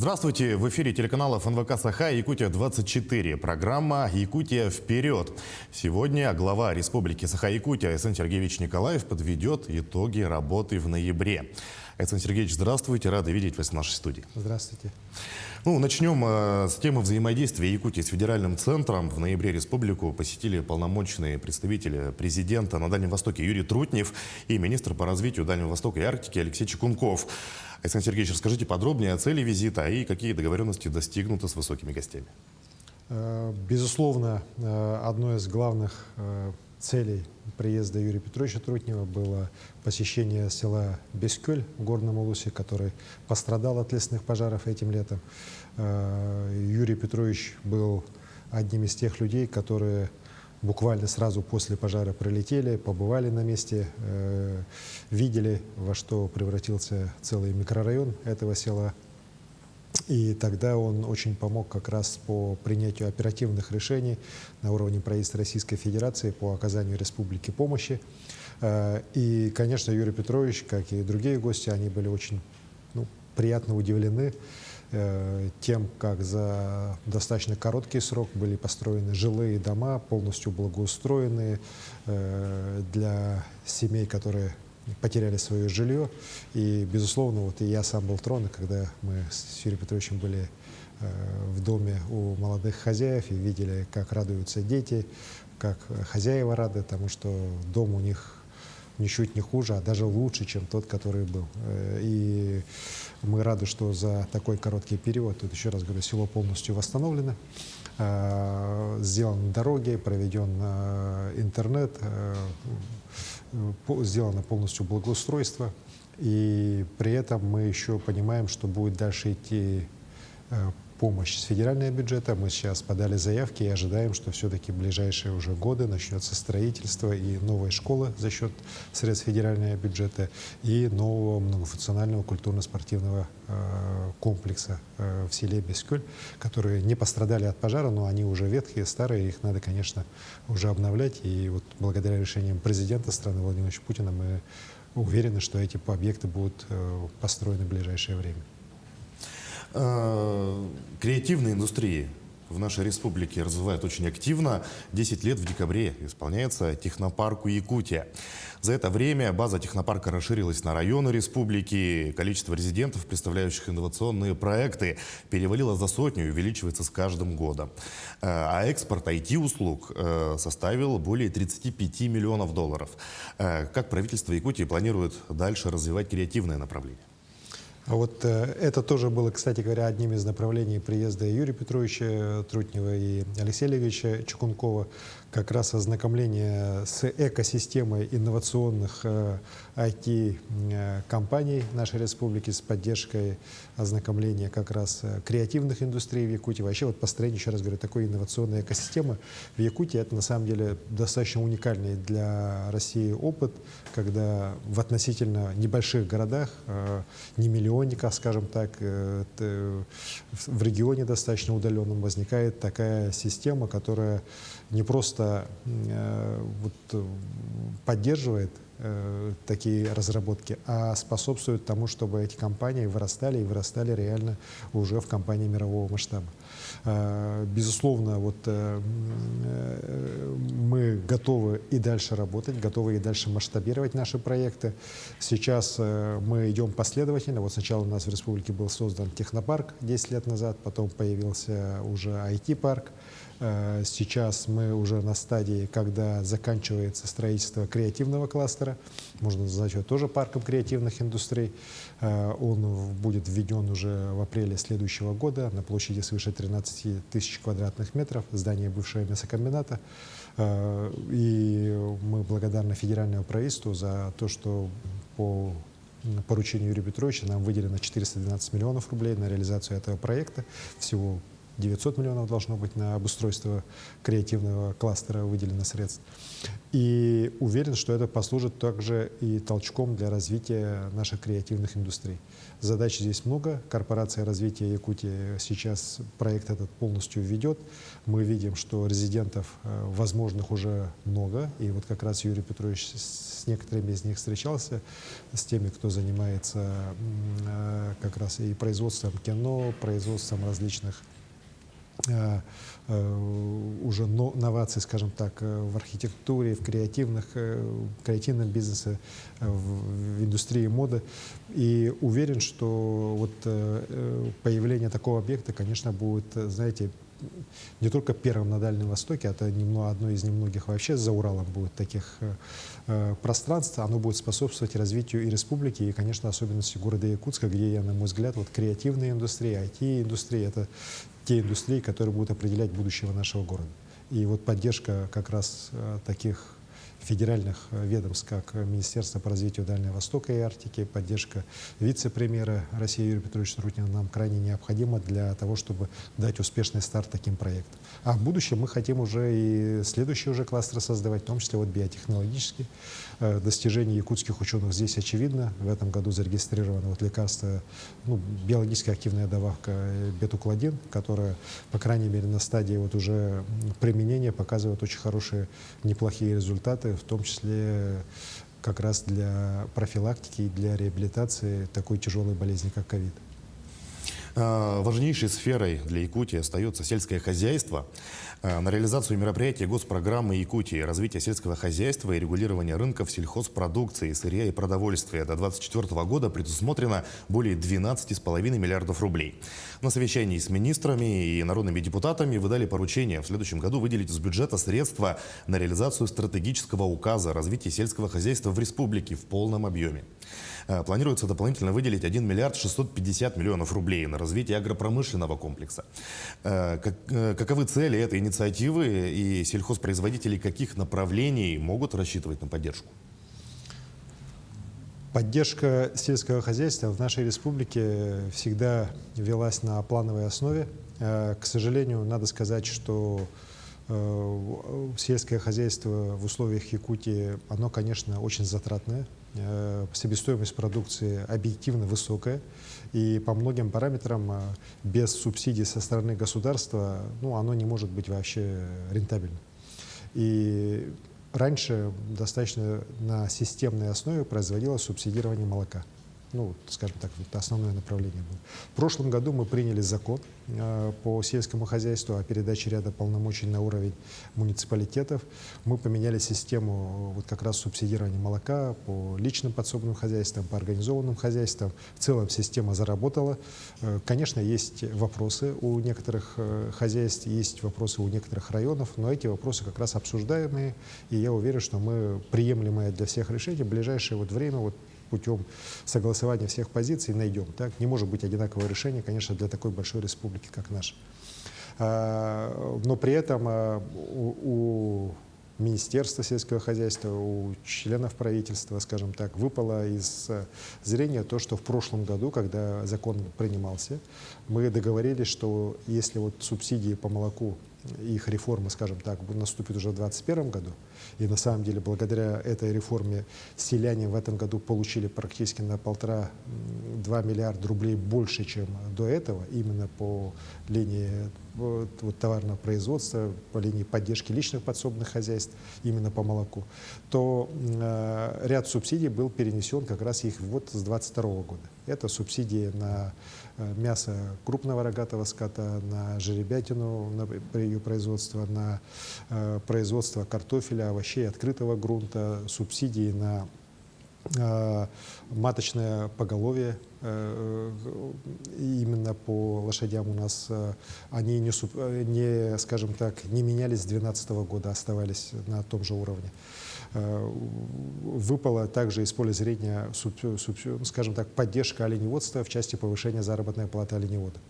Здравствуйте! В эфире телеканала ФНВК Саха Якутия-24. Программа «Якутия вперед». Сегодня глава Республики Саха-Якутия Айсен Сергеевич Николаев подведет итоги работы в ноябре. Айсен Сергеевич, здравствуйте! Рады видеть вас в нашей студии. Здравствуйте. Начнем с темы взаимодействия Якутии с федеральным центром. В ноябре республику посетили полномочные представители президента на Дальнем Востоке Юрий Трутнев и министр по развитию Дальнего Востока и Арктики Алексей Чекунков. Айсен Сергеевич, расскажите подробнее о цели визита и какие договоренности достигнуты с высокими гостями. Безусловно, одной из главных целей приезда Юрия Петровича Трутнева было посещение села Бескёль в Горном Улусе, который пострадал от лесных пожаров этим летом. Юрий Петрович был одним из тех людей, которые буквально сразу после пожара прилетели, побывали на месте, видели, во что превратился целый микрорайон этого села. И тогда он очень помог как раз по принятию оперативных решений на уровне правительства Российской Федерации по оказанию республике помощи. И, конечно, Юрий Петрович, как и другие гости, они были очень приятно удивлены тем, как за достаточно короткий срок были построены жилые дома, полностью благоустроенные для семей, которые потеряли свое жилье. И, безусловно, и я сам был тронут, когда мы с Юрием Петровичем были в доме у молодых хозяев и видели, как радуются дети, как хозяева рады тому, что дом у них ничуть не хуже, а даже лучше, чем тот, который был. И мы рады, что за такой короткий период, тут еще раз говорю, село полностью восстановлено, сделаны дороги, проведен интернет, сделано полностью благоустройство. И при этом мы еще понимаем, что будет дальше идти помощь с федерального бюджета. Мы сейчас подали заявки и ожидаем, что все-таки в ближайшие уже годы начнется строительство и новой школы за счет средств федерального бюджета и нового многофункционального культурно-спортивного комплекса в селе Бескёль, которые не пострадали от пожара, но они уже ветхие, старые, их надо, конечно, уже обновлять. И вот благодаря решениям президента страны Владимира Владимировича Путина мы уверены, что эти объекты будут построены в ближайшее время. Креативные индустрии в нашей республике развивают очень активно. 10 лет в декабре исполняется технопарку Якутия. За это время база технопарка расширилась на районы республики. Количество резидентов, представляющих инновационные проекты, перевалило за 100 и увеличивается с каждым годом. А экспорт IT-услуг составил более 35 миллионов долларов. Как правительство Якутии планирует дальше развивать креативное направление? А вот это тоже было, кстати говоря, одним из направлений приезда Юрия Петровича Трутнева и Алексея Олеговича Чекункова, как раз ознакомление с экосистемой инновационных IT-компаний нашей республики, с поддержкой ознакомления как раз креативных индустрий в Якутии. Вообще вот построение, еще раз говорю, такой инновационной экосистемы в Якутии — это на самом деле достаточно уникальный для России опыт, когда в относительно небольших городах, не миллионниках, скажем так, в регионе достаточно удаленном возникает такая система, которая не просто поддерживает такие разработки, а способствует тому, чтобы эти компании вырастали и вырастали реально уже в компании мирового масштаба. Безусловно, мы готовы и дальше работать, готовы и дальше масштабировать наши проекты. Сейчас мы идем последовательно. Вот сначала у нас в республике был создан технопарк 10 лет назад, потом появился уже IT-парк. Сейчас мы уже на стадии, когда заканчивается строительство креативного кластера. Можно назвать его тоже парком креативных индустрий. Он будет введен уже в апреле следующего года на площади свыше 13 тысяч квадратных метров, здание бывшего мясокомбината. И мы благодарны федеральному правительству за то, что по поручению Юрия Петровича нам выделено 412 миллионов рублей на реализацию этого проекта. Всего 900 миллионов должно быть на обустройство креативного кластера выделено средств. И уверен, что это послужит также и толчком для развития наших креативных индустрий. Задач здесь много. Корпорация развития Якутии сейчас проект этот полностью ведет. Мы видим, что резидентов возможных уже много. И вот как раз Юрий Петрович с некоторыми из них встречался, с теми, кто занимается как раз и производством кино, производством различных уже новаций, скажем так, в архитектуре, в креативном бизнесе, в индустрии моды. И уверен, что вот появление такого объекта, конечно, будет, знаете, не только первым на Дальнем Востоке, это одно из немногих вообще за Уралом будет таких пространств. Оно будет способствовать развитию и республики, и, конечно, особенности города Якутска, где, на мой взгляд, вот креативная индустрия, IT-индустрия — это те индустрии, которые будут определять будущего нашего города. И вот поддержка как раз таких федеральных ведомств, как Министерство по развитию Дальнего Востока и Арктики, поддержка вице-премьера России Юрия Петровича Трутнева нам крайне необходима для того, чтобы дать успешный старт таким проектам. А в будущем мы хотим уже и следующий уже кластер создавать, в том числе вот биотехнологический. Достижение якутских ученых здесь очевидно. В этом году зарегистрировано вот лекарство, биологически активная добавка бетуклодин, которая, по крайней мере, на стадии вот уже применения показывает очень хорошие, неплохие результаты, в том числе как раз для профилактики и для реабилитации такой тяжелой болезни, как ковид. Важнейшей сферой для Якутии остается сельское хозяйство. На реализацию мероприятий госпрограммы Якутии «Развитие сельского хозяйства и регулирование рынков сельхозпродукции, сырья и продовольствия» до 2024 года предусмотрено более 12,5 миллиардов рублей. На совещании с министрами и народными депутатами вы дали поручение в следующем году выделить из бюджета средства на реализацию стратегического указа развития сельского хозяйства в республике в полном объеме. Планируется дополнительно выделить 1 миллиард 650 миллионов рублей на развитие агропромышленного комплекса. Каковы цели этой инициативы и сельхозпроизводители каких направлений могут рассчитывать на поддержку? Поддержка сельского хозяйства в нашей республике всегда велась на плановой основе. К сожалению, надо сказать, что сельское хозяйство в условиях Якутии, оно, конечно, очень затратное. Себестоимость продукции объективно высокая, и по многим параметрам без субсидий со стороны государства оно не может быть вообще рентабельным. И раньше достаточно на системной основе производилось субсидирование молока. Скажем так, это основное направление было. В прошлом году мы приняли закон по сельскому хозяйству о передаче ряда полномочий на уровень муниципалитетов. Мы поменяли систему вот как раз субсидирования молока по личным подсобным хозяйствам, по организованным хозяйствам. В целом система заработала. Конечно, есть вопросы у некоторых хозяйств, есть вопросы у некоторых районов, но эти вопросы как раз обсуждаемые, и я уверен, что мы приемлемое для всех решение в ближайшее время путем согласования всех позиций найдем. Так? Не может быть одинакового решения, конечно, для такой большой республики, как наша. Но при этом у Министерства сельского хозяйства, у членов правительства, скажем так, выпало из зрения то, что в прошлом году, когда закон принимался, мы договорились, что если вот субсидии по молоку, их реформа, скажем так, наступит уже в 2021 году, и на самом деле благодаря этой реформе селяне в этом году получили практически на 1,5–2 миллиарда рублей больше, чем до этого, именно по линии товарного производства, по линии поддержки личных подсобных хозяйств, именно по молоку, то ряд субсидий был перенесен как раз их ввод с 2022 года. Это субсидии на мясо крупного рогатого скота, на жеребятину, при ее производстве, на производство картофеля, овощей открытого грунта, субсидии на маточное поголовье. Именно по лошадям у нас они не, скажем так, не менялись с 2012 года, оставались на том же уровне. Выпало также из поля зрения, скажем так, поддержка оленеводства в части повышения заработной платы оленеводов.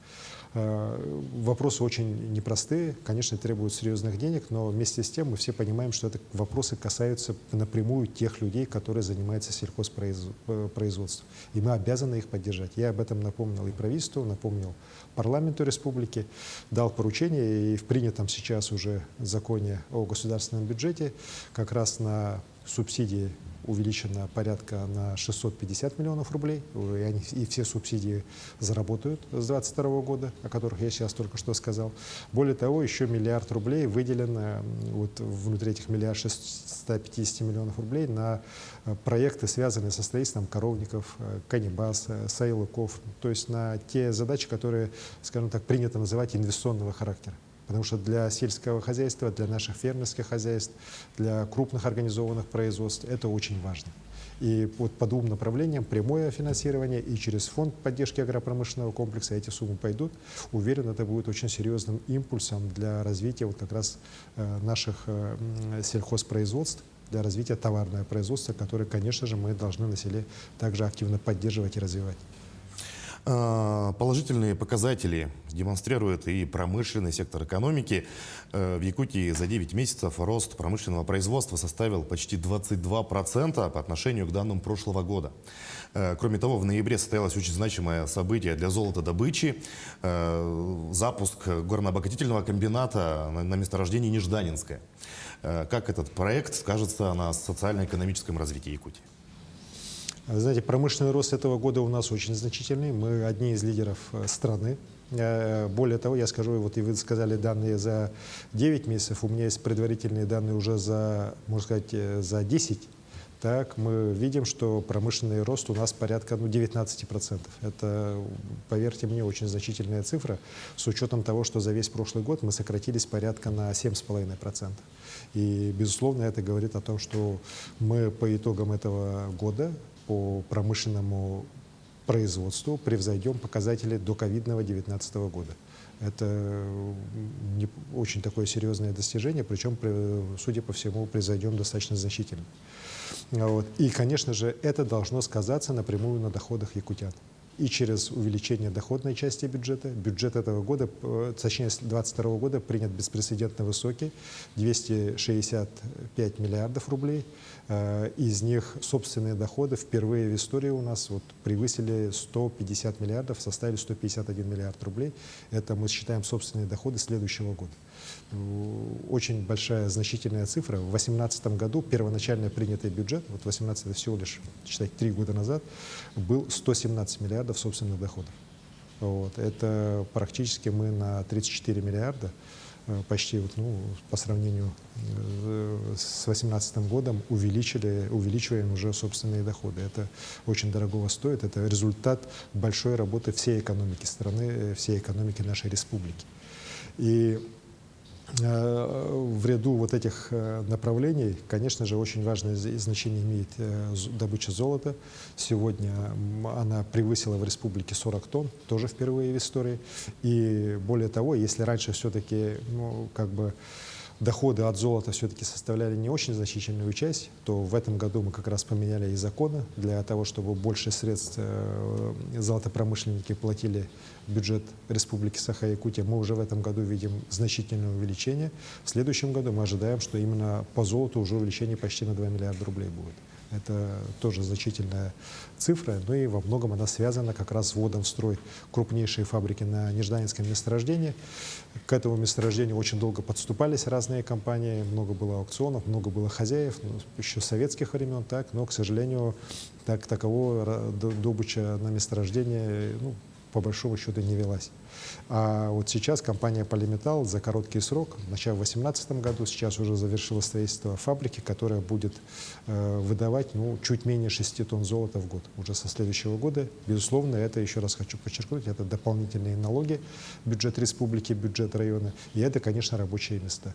Вопросы очень непростые, конечно, требуют серьезных денег, но вместе с тем мы все понимаем, что это вопросы касаются напрямую тех людей, которые занимаются сельхозпроизводством. И мы обязаны их поддержать. Я об этом напомнил и правительству, напомнил парламенту республики, дал поручение, и в принятом сейчас уже законе о государственном бюджете как раз на субсидии увеличено порядка на 650 миллионов рублей, и все субсидии заработают с 2022 года, о которых я сейчас только что сказал. Более того, еще миллиард рублей выделено, вот внутри этих миллиард 650 миллионов рублей на проекты, связанные со строительством коровников, канибас, сайлыков, то есть на те задачи, которые, скажем так, принято называть инвестиционного характера. Потому что для сельского хозяйства, для наших фермерских хозяйств, для крупных организованных производств это очень важно. И вот по двум направлениям, прямое финансирование и через фонд поддержки агропромышленного комплекса эти суммы пойдут. Уверен, это будет очень серьезным импульсом для развития вот как раз наших сельхозпроизводств, для развития товарного производства, которое, конечно же, мы должны на селе также активно поддерживать и развивать. Положительные показатели демонстрирует и промышленный сектор экономики. В Якутии за 9 месяцев рост промышленного производства составил почти 22% по отношению к данным прошлого года. Кроме того, в ноябре состоялось очень значимое событие для золотодобычи – запуск горнообогатительного комбината на месторождении Нежданинское. Как этот проект скажется на социально-экономическом развитии Якутии? Знаете, промышленный рост этого года у нас очень значительный. Мы одни из лидеров страны. Более того, я скажу, вот и вы сказали данные за 9 месяцев, у меня есть предварительные данные уже за, можно сказать, за 10. Так, мы видим, что промышленный рост у нас порядка 19%. Это, поверьте мне, очень значительная цифра, с учетом того, что за весь прошлый год мы сократились порядка на 7,5%. И, безусловно, это говорит о том, что мы по итогам этого года по промышленному производству превзойдем показатели доковидного 2019 года. Это очень такое серьезное достижение, причем, судя по всему, превзойдем достаточно значительно. Вот. И, конечно же, это должно сказаться напрямую на доходах якутян. И через увеличение доходной части бюджета. Бюджет этого года, точнее 2022 года, принят беспрецедентно высокий, 265 миллиардов рублей. Из них собственные доходы впервые в истории у нас вот превысили 150 миллиардов, составили 151 миллиард рублей. Это мы считаем собственные доходы следующего года. Очень большая, значительная цифра. В 2018 году первоначально принятый бюджет, вот 2018 это всего лишь, считайте, 3 года назад, был 117 миллиардов собственных доходов. Вот. Это практически мы на 34 миллиарда, почти вот, по сравнению с 2018 годом увеличиваем уже собственные доходы. Это очень дорого стоит. Это результат большой работы всей экономики страны, всей экономики нашей республики. И в ряду вот этих направлений, конечно же, очень важное значение имеет добыча золота. Сегодня она превысила в республике 40 тонн, тоже впервые в истории. И более того, если раньше все-таки, доходы от золота все-таки составляли не очень значительную часть, то в этом году мы как раз поменяли и законы для того, чтобы больше средств золотопромышленники платили в бюджет Республики Саха-Якутия. Мы уже в этом году видим значительное увеличение. В следующем году мы ожидаем, что именно по золоту уже увеличение почти на 2 миллиарда рублей будет. Это тоже значительная цифра, но и во многом она связана как раз с вводом в строй крупнейшей фабрики на Нежданинском месторождении. К этому месторождению очень долго подступались разные компании, много было аукционов, много было хозяев, еще с советских времен, но, к сожалению, такового добыча на месторождении, по большому счету, не велась. А вот сейчас компания «Полиметалл» за короткий срок, начав в 2018 году, сейчас уже завершила строительство фабрики, которая будет выдавать чуть менее 6 тонн золота в год уже со следующего года. Безусловно, это, еще раз хочу подчеркнуть, это дополнительные налоги, бюджет республики, бюджет района, и это, конечно, рабочие места.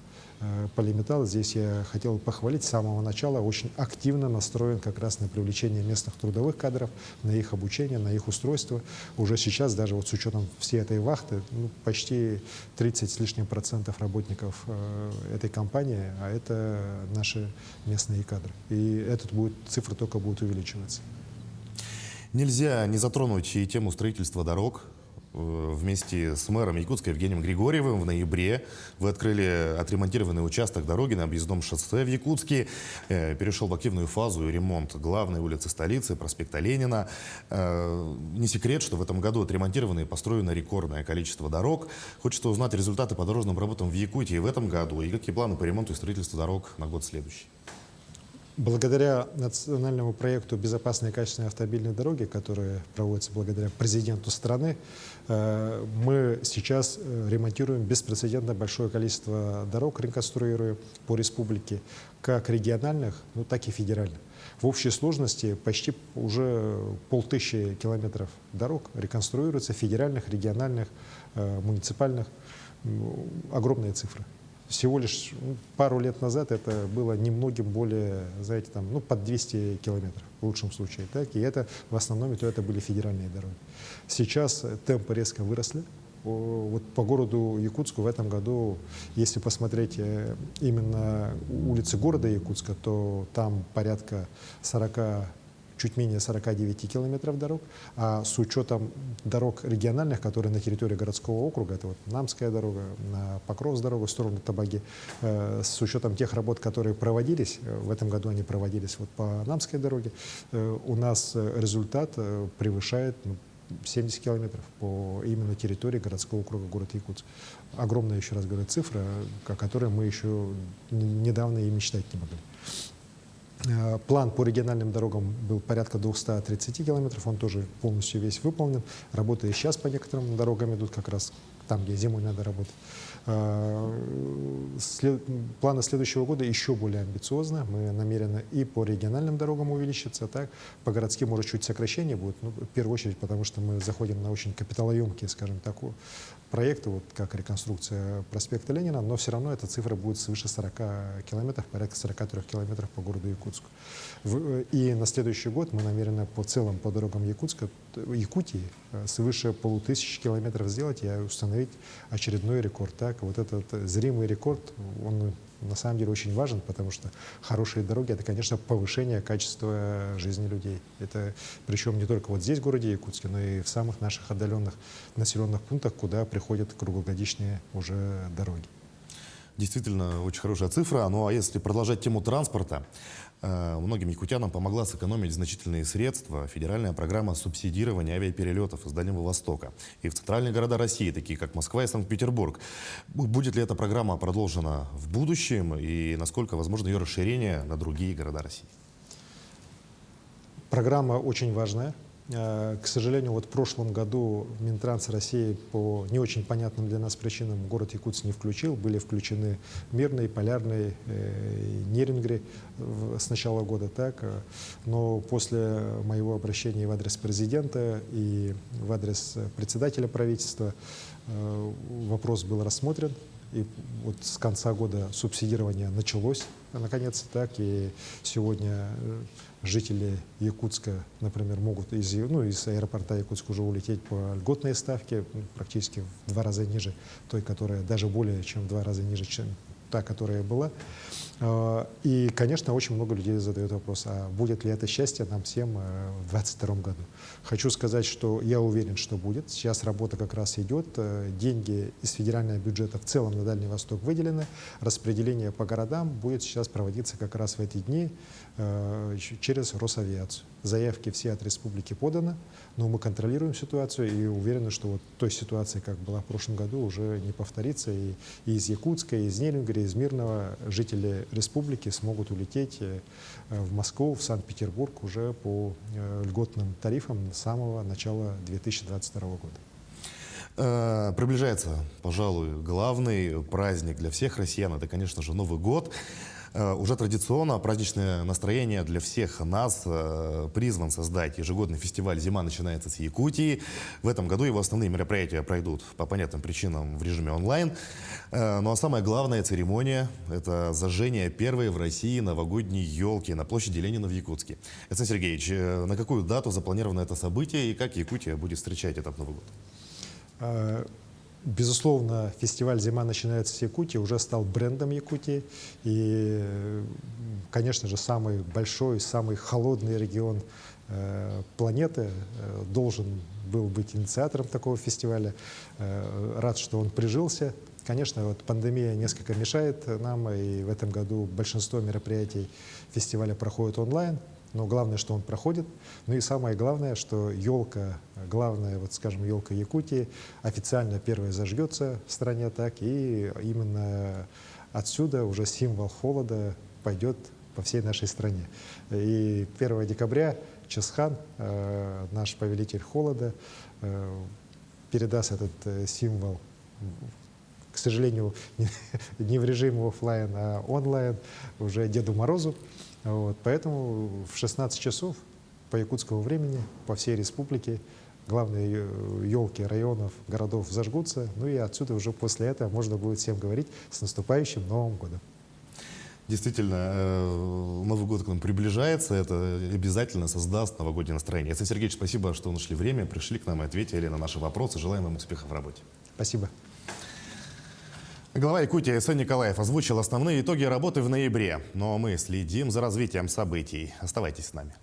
«Полиметалл», здесь я хотел похвалить, с самого начала очень активно настроен как раз на привлечение местных трудовых кадров, на их обучение, на их устройство. Уже сейчас, даже вот с учетом всей этой вахты, почти 30 с лишним процентов работников этой компании, а это наши местные кадры. И цифра только будет увеличиваться. Нельзя не затронуть и тему строительства дорог. вместе с мэром Якутска Евгением Григорьевым в ноябре вы открыли отремонтированный участок дороги на объездном шоссе в Якутске. Перешел в активную фазу ремонт главной улицы столицы, проспекта Ленина. Не секрет, что в этом году отремонтировано и построено рекордное количество дорог. Хочется узнать результаты по дорожным работам в Якутии в этом году и какие планы по ремонту и строительству дорог на год следующий. Благодаря национальному проекту «Безопасные и качественные автомобильные дороги», который проводится благодаря президенту страны, мы сейчас ремонтируем беспрецедентно большое количество дорог, реконструируем по республике, как региональных, так и федеральных. В общей сложности почти уже 1500 километров дорог реконструируются, федеральных, региональных, муниципальных. Огромные цифры. Всего лишь пару лет назад это было немногим более, знаете, под 200 километров в лучшем случае. Так? И это в основном это были федеральные дороги. Сейчас темпы резко выросли. Вот по городу Якутску в этом году, если посмотреть именно улицы города Якутска, то там порядка чуть менее 49 километров дорог, а с учетом дорог региональных, которые на территории городского округа, это вот Намская дорога, на Покровскую дорогу в сторону Табаги, с учетом тех работ, которые проводились, в этом году они проводились вот по Намской дороге, у нас результат превышает 70 километров по именно территории городского округа город Якутск. Огромная, еще раз говорю, цифра, о которой мы еще недавно и мечтать не могли. План по региональным дорогам был порядка 230 километров, он тоже полностью весь выполнен. Работы и сейчас по некоторым дорогам идут как раз там, где зимой надо работать. Планы следующего года еще более амбициозны. Мы намерены и по региональным дорогам увеличиться, так, по городским, может, чуть сокращение будет, в первую очередь, потому что мы заходим на очень капиталоемкие, скажем так, проекты, вот как реконструкция проспекта Ленина, но все равно эта цифра будет свыше 40 километров, порядка 43 километров по городу Якутску. И на следующий год мы намерены по дорогам Якутии свыше 1500 километров сделать и установить очередной рекорд. Так, вот этот зримый рекорд, он на самом деле очень важен, потому что хорошие дороги — это, конечно, повышение качества жизни людей. Это причем не только вот здесь, в городе Якутске, но и в самых наших отдаленных населенных пунктах, куда приходят круглогодичные уже дороги. Действительно, очень хорошая цифра. Ну а если продолжать тему транспорта, многим якутянам помогла сэкономить значительные средства федеральная программа субсидирования авиаперелетов из Дальнего Востока и в центральные города России, такие как Москва и Санкт-Петербург. Будет ли эта программа продолжена в будущем и насколько возможно ее расширение на другие города России? Программа очень важная. К сожалению, вот в прошлом году Минтранс России по не очень понятным для нас причинам город Якутск не включил. Были включены Мирный, Полярный, Нерингри с начала года. Так. Но после моего обращения в адрес президента и в адрес председателя правительства вопрос был рассмотрен. И вот с конца года субсидирование началось, наконец, так, и сегодня жители Якутска, например, могут из аэропорта Якутска уже улететь по льготной ставке, практически в 2 раза ниже той, которая даже более чем в 2 раза ниже, чем та, которая была. И, конечно, очень много людей задают вопрос, а будет ли это счастье нам всем в 2022 году. Хочу сказать, что я уверен, что будет. Сейчас работа как раз идет. Деньги из федерального бюджета в целом на Дальний Восток выделены. Распределение по городам будет сейчас проводиться как раз в эти дни через Росавиацию. Заявки все от республики поданы, но мы контролируем ситуацию и уверены, что вот той ситуации, как была в прошлом году, уже не повторится. И из Якутска, и из Нерингри, из Мирного жители республики смогут улететь в Москву, в Санкт-Петербург уже по льготным тарифам с самого начала 2022 года. Приближается, пожалуй, главный праздник для всех россиян. Это, конечно же, Новый год. Уже традиционно праздничное настроение для всех нас призван создать ежегодный фестиваль «Зима начинается с Якутии». В этом году его основные мероприятия пройдут по понятным причинам в режиме онлайн. Ну а самая главная церемония – это зажжение первой в России новогодней елки на площади Ленина в Якутске. Александр Сергеевич, на какую дату запланировано это событие и как Якутия будет встречать этот Новый год? Безусловно, фестиваль «Зима начинается с Якутии» уже стал брендом Якутии. И, конечно же, самый большой, самый холодный регион планеты должен был быть инициатором такого фестиваля. Рад, что он прижился. Конечно, вот пандемия несколько мешает нам, и в этом году большинство мероприятий фестиваля проходит онлайн, но главное, что он проходит. Ну и самое главное, что елка, главная, вот скажем, елка Якутии, официально первая зажгется в стране, так, и именно отсюда уже символ холода пойдет по всей нашей стране. И 1 декабря Чесхан, наш повелитель холода, передаст этот символ, к сожалению, не в режиме офлайн, а онлайн, уже Деду Морозу. Вот. Поэтому в 16 часов по якутскому времени по всей республике главные елки районов, городов зажгутся. Ну и отсюда уже после этого можно будет всем говорить с наступающим Новым годом. Действительно, Новый год к нам приближается, это обязательно создаст новогоднее настроение. Яцен Сергеевич, спасибо, что нашли время, пришли к нам и ответили на наши вопросы. Желаем вам успехов в работе. Спасибо. Глава Якутии Яцен Николаев озвучил основные итоги работы в ноябре. Но мы следим за развитием событий. Оставайтесь с нами.